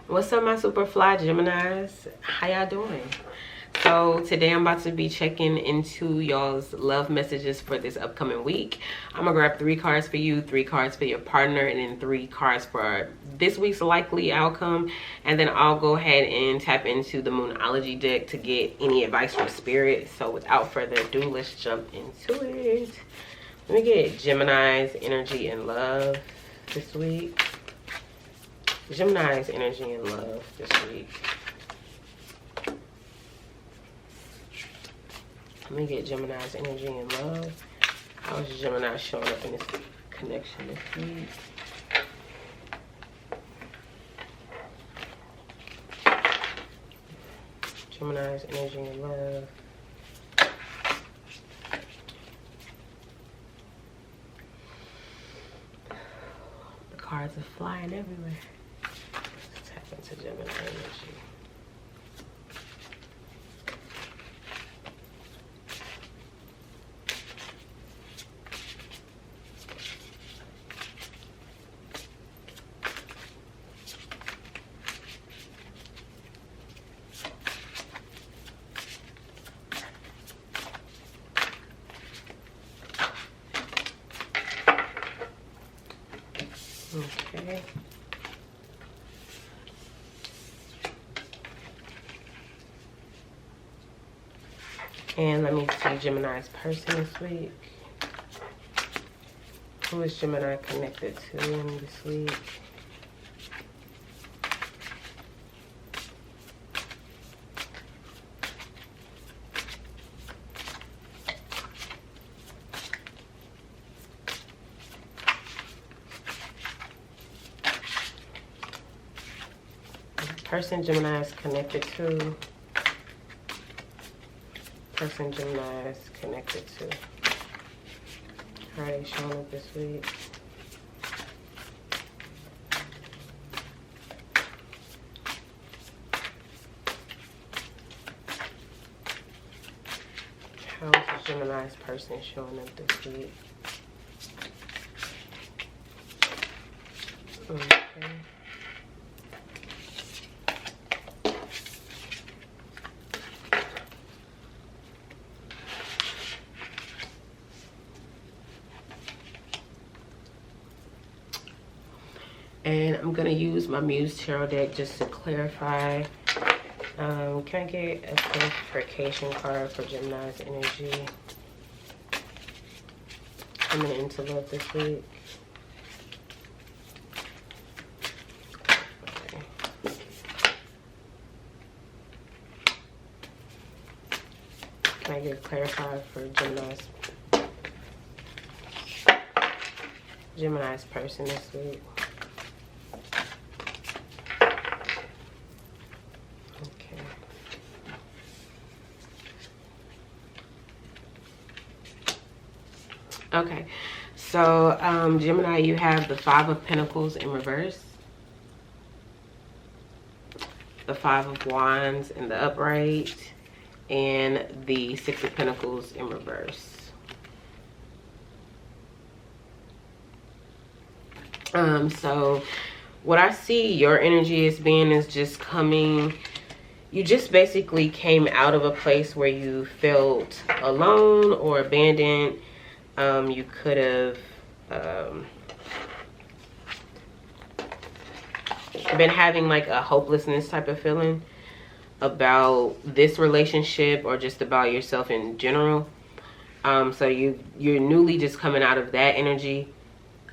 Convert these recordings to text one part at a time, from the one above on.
What's up, my super fly Geminis? How y'all doing? So today I'm about to be checking into y'all's love messages for this upcoming week. I'm gonna grab 3 cards for you, 3 cards for your partner, and then 3 cards for this week's likely outcome. And then I'll go ahead and tap into the Moonology deck to get any advice from spirit. So without further ado, let's jump into it. Let me get Gemini's energy and love this week. Gemini's energy and love this week. Let me get Gemini's energy and love. How is Gemini showing up in this connection this week? Gemini's energy and love. The cards are flying everywhere. Let's tap into Gemini energy. Okay. And let me see Gemini's person this week. Who is Gemini connected to in this week? Person Gemini is connected to. Person Gemini is connected to. How are they showing up this week? How is Gemini's person showing up this week? Okay. And I'm gonna use my Muse Tarot deck just to clarify. Can I get a clarification card for Gemini's energy coming into love this week? Okay. Can I get clarified for Gemini's person this week? Okay, so Gemini, you have the 5 of Pentacles in reverse, the 5 of Wands in the upright, and the 6 of Pentacles in reverse. So what I see your energy as being is just coming, you just basically came out of a place where you felt alone or abandoned. You could have been having like a hopelessness type of feeling about this relationship or just about yourself in general. So you're newly just coming out of that energy.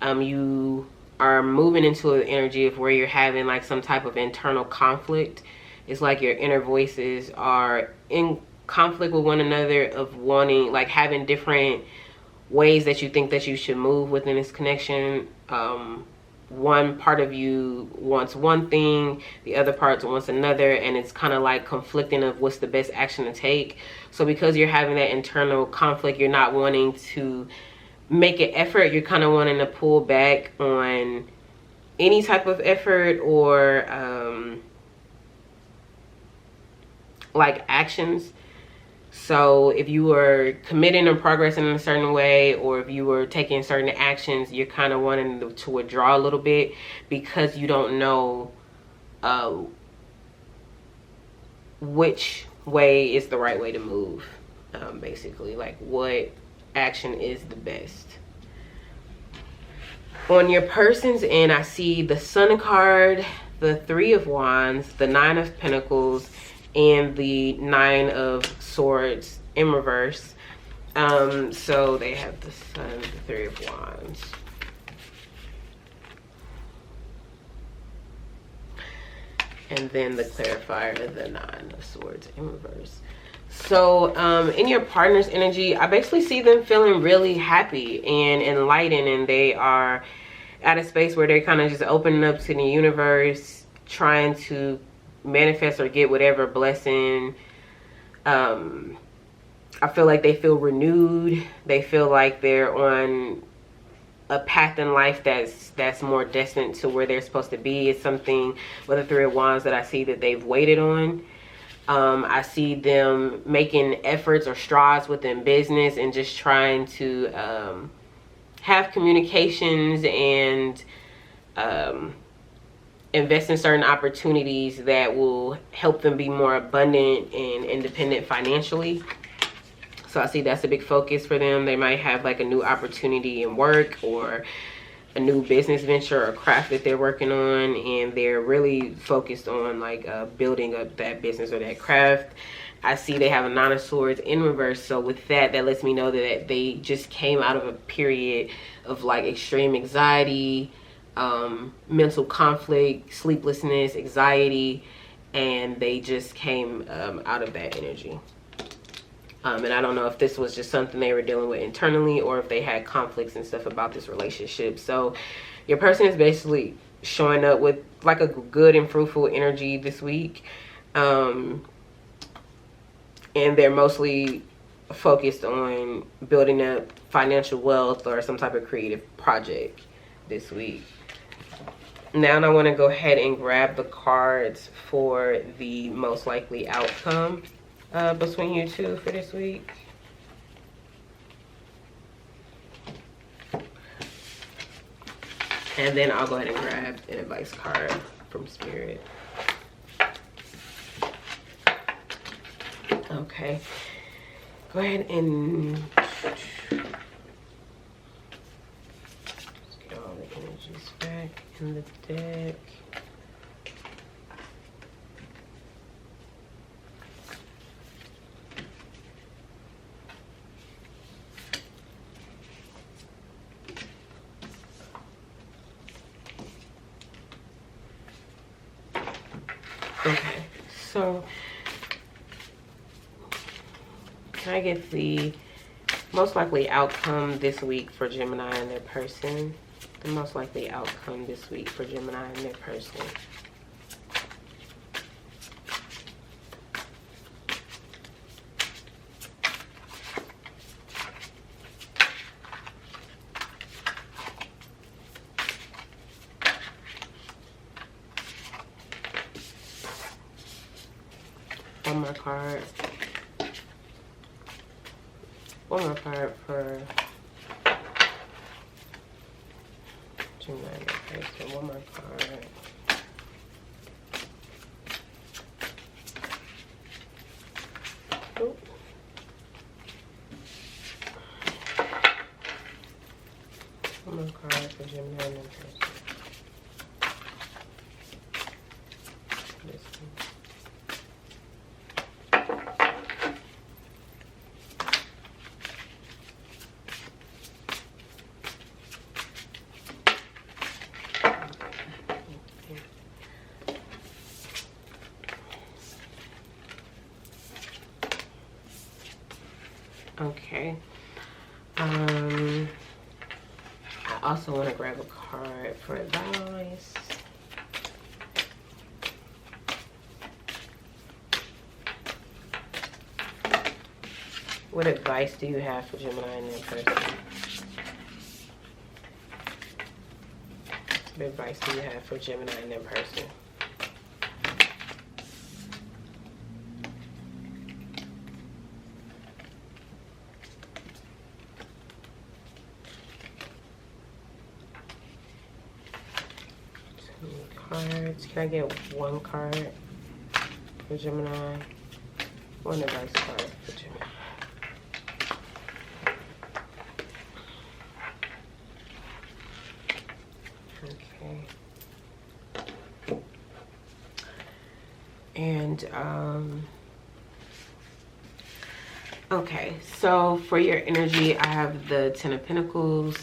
You are moving into an energy of where you're having like some type of internal conflict. It's like your inner voices are in conflict with one another, of wanting, like having different ways that you think that you should move within this connection. One part of you wants one thing, the other part wants another, and it's kind of like conflicting of what's the best action to take. So because you're having that internal conflict, you're not wanting to make an effort. You're kind of wanting to pull back on any type of effort or like actions. So if you were committing or progressing in a certain way, or if you were taking certain actions, you're kind of wanting to withdraw a little bit because you don't know which way is the right way to move, basically, like what action is the best. On your person's end, I see the Sun card, the Three of Wands, the Nine of Pentacles, and the Nine of Swords in reverse. So they have the Sun, the Three of Wands. And then the clarifier, the Nine of Swords in reverse. So in your partner's energy, I basically see them feeling really happy and enlightened, and they are at a space where they're kind of just opening up to the universe, trying to manifest or get whatever blessing. I feel like they feel renewed. They feel like they're on a path in life that's more destined to where they're supposed to be. It's something with the Three of Wands that I see that they've waited on. I see them making efforts or strides within business and just trying to have communications and invest in certain opportunities that will help them be more abundant and independent financially. So I see that's a big focus for them. They might have like a new opportunity in work or a new business venture or craft that they're working on, and they're really focused on like building up that business or that craft. I see they have a Nine of Swords in reverse. So with that lets me know that they just came out of a period of like extreme anxiety, mental conflict, sleeplessness, anxiety, and they just came out of that energy. And I don't know if this was just something they were dealing with internally or if they had conflicts and stuff about this relationship. So your person is basically showing up with like a good and fruitful energy this week. And they're mostly focused on building up financial wealth or some type of creative project this week. Now I want to go ahead and grab the cards for the most likely outcome between you two for this week. And then I'll go ahead and grab an advice card from Spirit. Okay. Go ahead and let's get all the energies back in the deck. Okay, so can I get the most likely outcome this week for Gemini and their person? The most likely outcome this week for Gemini and their person. One more card. One more card for Gemini. Okay, so one more card. Oop. One more card for Gemini and person. This one. Okay. I also want to grab a card for advice. What advice do you have for Gemini and their person? What advice do you have for Gemini and their person? Cards. cards. Can I get one card for Gemini? One advice card for Gemini. Okay. And okay, so for your energy, I have the Ten of Pentacles,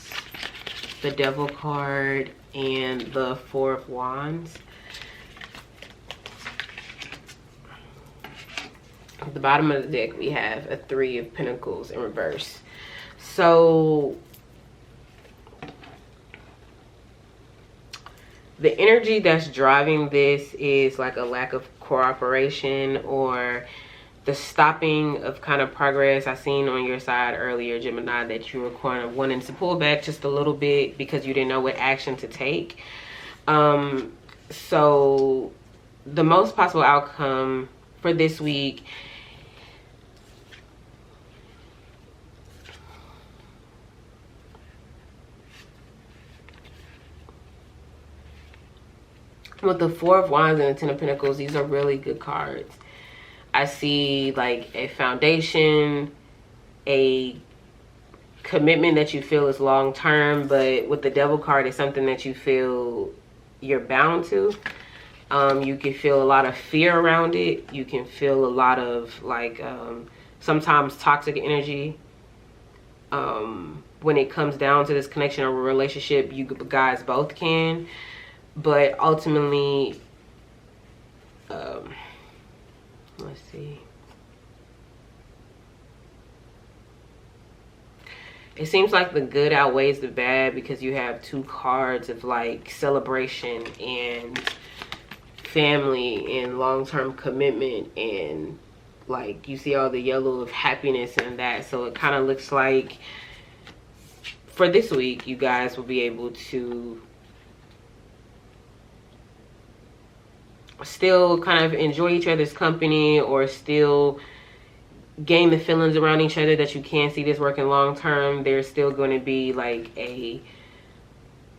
the Devil card, and the Four of Wands. At the bottom of the deck, we have a Three of Pentacles in reverse. So the energy that's driving this is like a lack of cooperation, or the stopping of kind of progress. I seen on your side earlier, Gemini, that you were kind of wanting to pull back just a little bit because you didn't know what action to take. So the most possible outcome for this week with the Four of Wands and the Ten of Pentacles, these are really good cards. I see like a foundation, a commitment that you feel is long term, but with the Devil card, it's something that you feel you're bound to. You can feel a lot of fear around it. You can feel a lot of like sometimes toxic energy. When it comes down to this connection or relationship, you guys both can. But ultimately, let's see. It seems like the good outweighs the bad because you have two cards of like celebration and family and long-term commitment, and like you see all the yellow of happiness and that. So it kind of looks like for this week, you guys will be able to still kind of enjoy each other's company, or still gain the feelings around each other that you can see this working long term. There's still going to be like a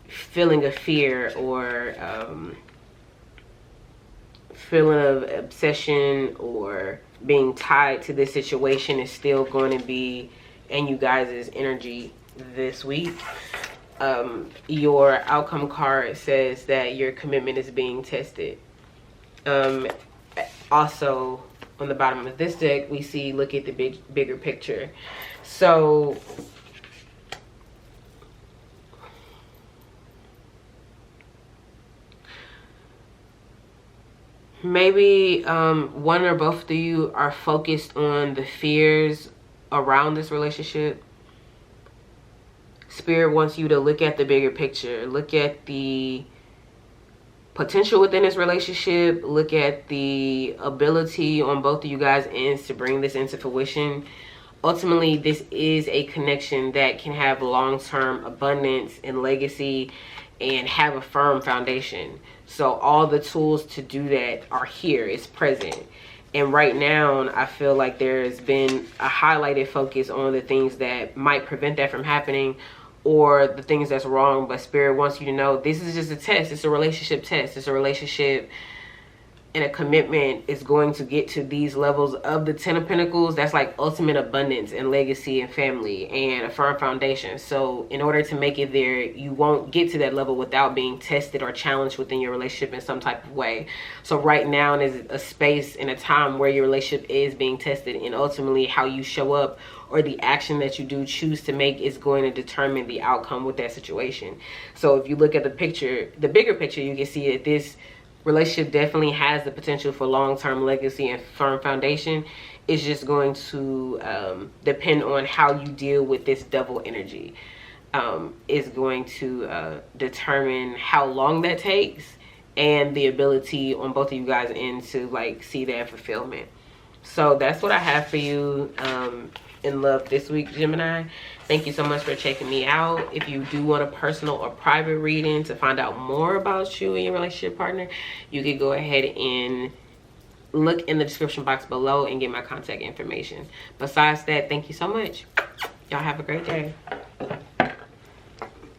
feeling of fear, or feeling of obsession, or being tied to this situation is still going to be in you guys' energy this week. Your outcome card says that your commitment is being tested. Also on the bottom of this deck, we see look at the bigger picture. So maybe one or both of you are focused on the fears around this relationship. Spirit wants you to look at the bigger picture, look at the potential within this relationship, look at the ability on both of you guys' ends to bring this into fruition. Ultimately, this is a connection that can have long-term abundance and legacy and have a firm foundation. So all the tools to do that are here, it's present. And right now, I feel like there's been a highlighted focus on the things that might prevent that from happening, or the things that's wrong. But Spirit wants you to know this is just a test. It's a relationship test. It's a relationship, and a commitment is going to get to these levels of the Ten of Pentacles. That's like ultimate abundance and legacy and family and a firm foundation. So in order to make it there, you won't get to that level without being tested or challenged within your relationship in some type of way. So right now is a space and a time where your relationship is being tested, and ultimately how you show up or the action that you do choose to make is going to determine the outcome with that situation. So if you look at the picture, the bigger picture, you can see that this relationship definitely has the potential for long-term legacy and firm foundation. It's just going to depend on how you deal with this Devil energy. Is going to determine how long that takes, and the ability on both of you guys' end to like see that fulfillment. So that's what I have for you in love this week, Gemini. Thank you so much for checking me out. If you do want a personal or private reading to find out more about you and your relationship partner, you can go ahead and look in the description box below and get my contact information. Besides that, thank you so much. Y'all have a great day.